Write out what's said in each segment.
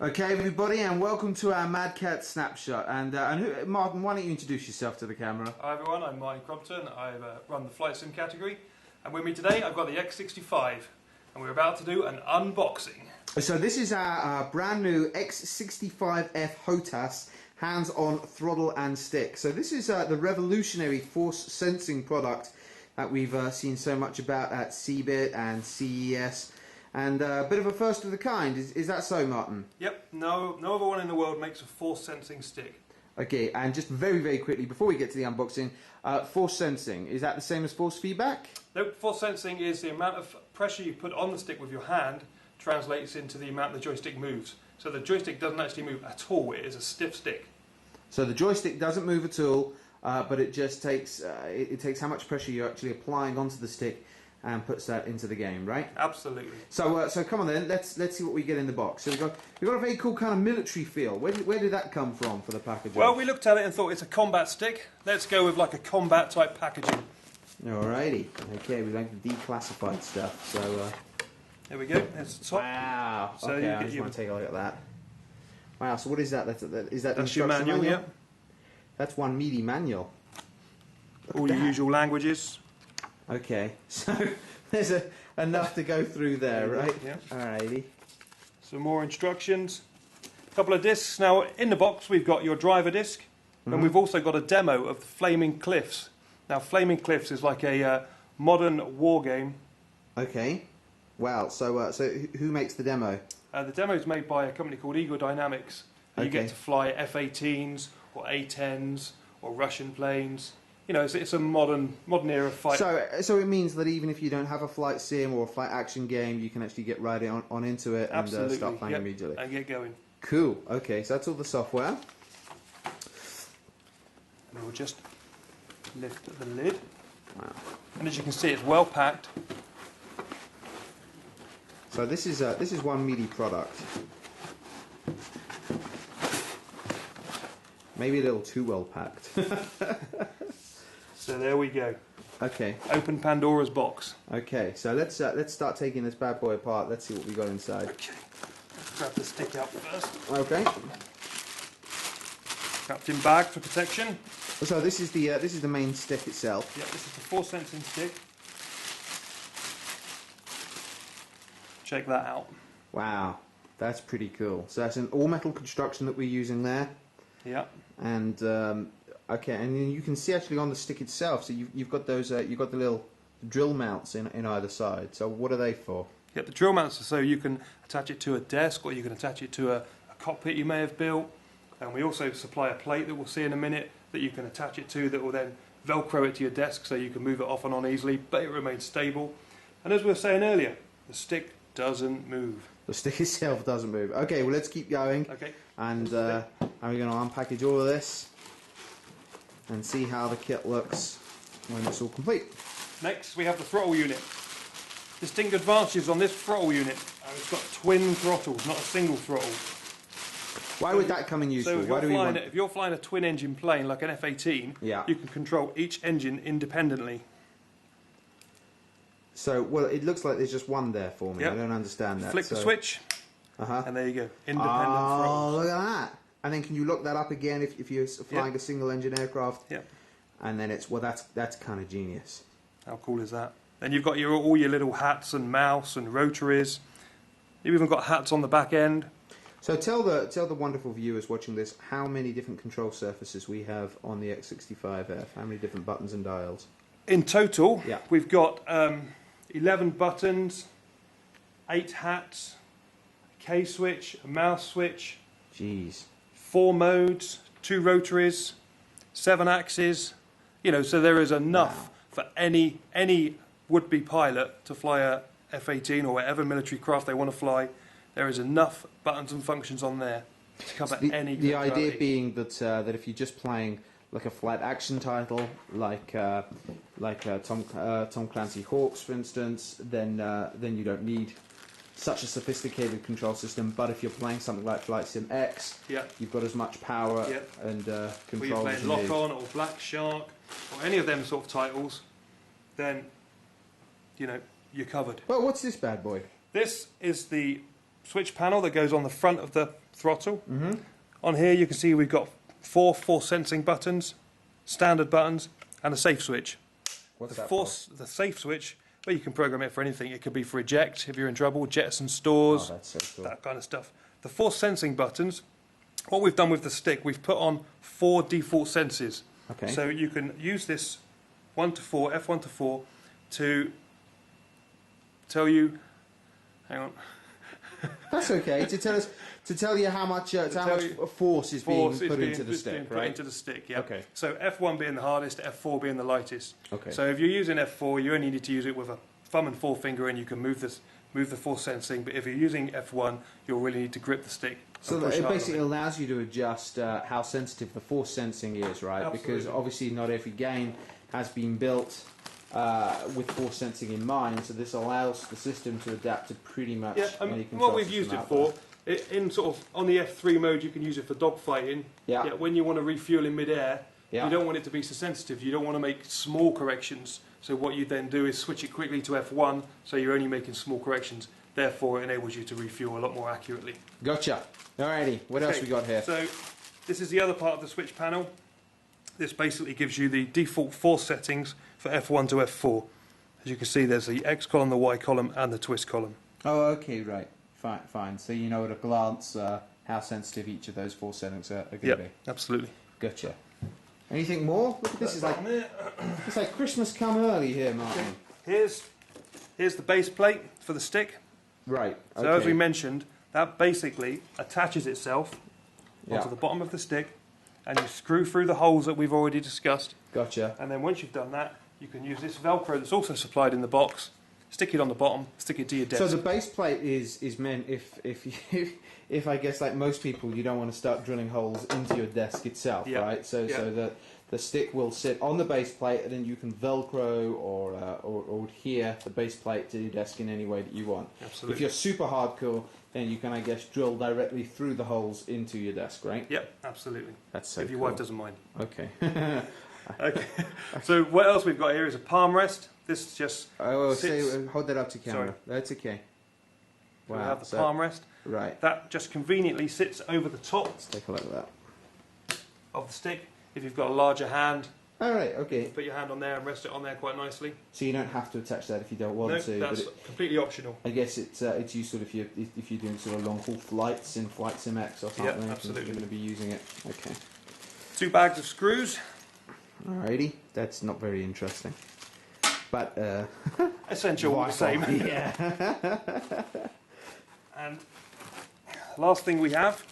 Okay, everybody, and welcome to our Mad Cat snapshot. And Martin, why don't you introduce yourself to the camera? Hi everyone, I'm Martin Crompton. I run the flight sim category, and with me today I've got the X-65, and we're about to do an unboxing. So this is our brand new X-65F H.O.T.A.S hands-on throttle and stick. So this is the revolutionary force sensing product that we've seen so much about at CeBIT and CES. And a bit of a first of the kind, is that so, Martin? Yep, no other one in the world makes a force sensing stick. Okay, and just very, very quickly, before we get to the unboxing, force sensing, is that the same as force feedback? Nope, force sensing is the amount of pressure you put on the stick with your hand translates into the amount the joystick moves. So the joystick doesn't actually move at all, it is a stiff stick. So the joystick doesn't move at all, but it just takes, it takes how much pressure you're actually applying onto the stick and puts that into the game, right? Absolutely. So, so come on then. Let's see what we get in the box. So we've got a very cool kind of military feel. Where did that come from for the packaging? Well, we looked at it and thought it's a combat stick. Let's go with like a combat type packaging. Alrighty. Okay, we like the declassified stuff. So there we go. There's the top. Wow. So okay, you I just want to take a look at that. Wow. So what is that? Is that that's your manual? Yeah. That's one meaty manual. All your usual languages. Okay, so there's enough to go through there, right? Yeah. Alrighty. Some more instructions. A couple of discs. Now, in the box, we've got your driver disc, and we've also got a demo of the Flaming Cliffs. Now, Flaming Cliffs is like a modern war game. Okay. Wow. So, so who makes the demo? The demo is made by a company called Eagle Dynamics. And you get to fly F-18s or A-10s or Russian planes. You know, it's a modern era fight. So it means that even if you don't have a flight sim or a flight action game, you can actually get right on into it and start playing immediately. And get going. Cool. Okay, so that's all the software. And we'll just lift the lid. Wow. And as you can see, it's well packed. So this is one meaty product. Maybe a little too well packed. So there we go. Okay. Open Pandora's box. Okay, so let's start taking this bad boy apart. Let's see what we got inside. Okay. Let's grab the stick out first. Okay. Wrapped in bag for protection. So this is the main stick itself. Yeah, this is the force sensing stick. Check that out. Wow, that's pretty cool. So that's an all metal construction that we're using there. Yeah. And okay, and then you can see actually on the stick itself. So you've got those. You've got the little drill mounts in either side. So what are they for? Yeah, the drill mounts are so you can attach it to a desk, or you can attach it to a cockpit you may have built. And we also supply a plate that we'll see in a minute that you can attach it to, that will then Velcro it to your desk, so you can move it off and on easily, but it remains stable. And as we were saying earlier, the stick doesn't move. The stick itself doesn't move. Okay, well let's keep going. Okay. And we're going to unpackage all of this and see how the kit looks when it's all complete. Next, we have the throttle unit. Distinct advantages on this throttle unit. It's got twin throttles, not a single throttle. Why would that come in useful? So if you're flying a twin engine plane like an F-18, yeah, you can control each engine independently. So, well, it looks like there's just one there for me. Yep. I don't understand that. Flick the switch, and there you go. Independent oh, throttles. Look at that. And then can you look that up again if you're flying a single engine aircraft? Yeah. And then it's, well, that's kind of genius. How cool is that? Then you've got all your little hats and mouse and rotaries. You've even got hats on the back end. So tell the wonderful viewers watching this how many different control surfaces we have on the X-65F. How many different buttons and dials? In total, yeah, we've got 11 buttons, 8 hats, a K switch, a mouse switch. Jeez. 4 modes, 2 rotaries, 7 axes. You know, so there is enough for any would-be pilot to fly a F-18 or whatever military craft they want to fly. There is enough buttons and functions on there to cover any. The idea being that that if you're just playing like a flight action title, like Tom Clancy Hawks, for instance, then you don't need such a sophisticated control system. But if you're playing something like Flight Sim X, you've got as much power and control as you need. If you're playing Lock On or Black Shark or any of them sort of titles, then you know you're covered. Well, what's this bad boy? This is the switch panel that goes on the front of the throttle. Mm-hmm. On here you can see we've got four force sensing buttons, standard buttons, and a safe switch. What's The that force, the safe switch, well, you can program it for anything. It could be for eject if you're in trouble, jettison stores, Oh, that's so cool. that kind of stuff. The force sensing buttons, what we've done with the stick, we've put on 4 default senses. Okay. So you can use this 1 to 4, F1 to 4, to tell you, hang on. That's okay. To tell you how much force is being put into the stick, put right? into the stick, yeah. Okay. So F1 being the hardest, F4 being the lightest. Okay. So if you're using F4, you only need to use it with a thumb and forefinger, and you can move the force sensing. But if you're using F1, you'll really need to grip the stick. So and push it hard on basically allows you to adjust how sensitive the force sensing is, right? Absolutely. Because obviously not every game has been built with force sensing in mind, so this allows the system to adapt to pretty much any control what we've system used it out for, in sort of on the F3 mode, you can use it for dogfighting. Yeah. When you want to refuel in mid-air, Yeah. you don't want it to be so sensitive. You don't want to make small corrections. So what you then do is switch it quickly to F1, so you're only making small corrections. Therefore, it enables you to refuel a lot more accurately. Gotcha. Alrighty, what else we got here? So this is the other part of the switch panel. This basically gives you the default force settings for F1 to F4. As you can see, there's the X column, the Y column, and the twist column. Oh, okay, right. Fine. So you know at a glance how sensitive each of those force settings are going to be. Absolutely. Gotcha. Anything more? Look at this. It's like Christmas come early here, Martin. Here's the base plate for the stick. Right. Okay. So as we mentioned, that basically attaches itself onto the bottom of the stick, and you screw through the holes that we've already discussed. Gotcha. And then once you've done that, you can use this Velcro that's also supplied in the box. Stick it on the bottom, stick it to your desk. So the base plate is meant if I guess like most people, you don't want to start drilling holes into your desk itself, right? So the stick will sit on the base plate, and then you can Velcro or adhere the base plate to your desk in any way that you want. Absolutely. If you're super hardcore, then you can, I guess, drill directly through the holes into your desk, right? Yep, absolutely. That's so if your cool. wife doesn't mind. Okay. Okay. So what else we've got here is a palm rest. This just sits. Hold that up to camera. Sorry. That's okay. We have the palm rest. Right. That just conveniently sits over the top Let's take a look at that. of the stick. If you've got a larger hand, All right. Okay. put your hand on there and rest it on there quite nicely. So you don't have to attach that if you don't want to. That's but completely optional. I guess it's useful if you're doing sort of long haul flights in Flight Sim X or something. Yep, if absolutely. You're going to be using it. Okay. 2 bags of screws. Alrighty. That's not very interesting. But Essential all the same. Yeah. And last thing we have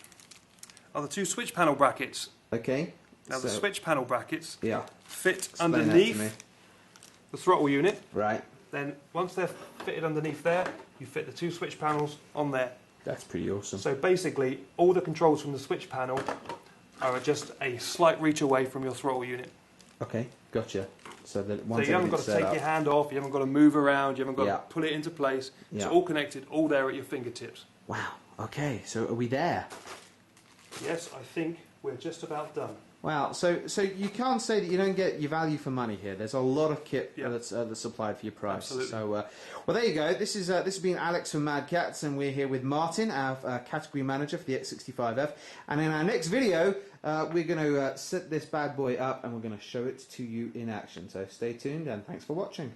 are the 2 switch panel brackets. Okay. Now the switch panel brackets fit Explain that to me. underneath the throttle unit. Right. Then once they're fitted underneath there, you fit the 2 switch panels on there. That's pretty awesome. So basically, all the controls from the switch panel are just a slight reach away from your throttle unit. Okay. Gotcha. So that So once you haven't got to everything's set take up- your hand off, you haven't got to move around, you haven't got Yeah. to pull it into place. It's Yeah. all connected, all there at your fingertips. Wow. Okay. So are we there? Yes, I think we're just about done. Wow, so you can't say that you don't get your value for money here. There's a lot of kit Yeah. that's supplied for your price. Absolutely. So, well, there you go. This has been Alex from Mad Catz, and we're here with Martin, our category manager for the X-65F. And in our next video, we're going to set this bad boy up, and we're going to show it to you in action. So stay tuned, and thanks for watching.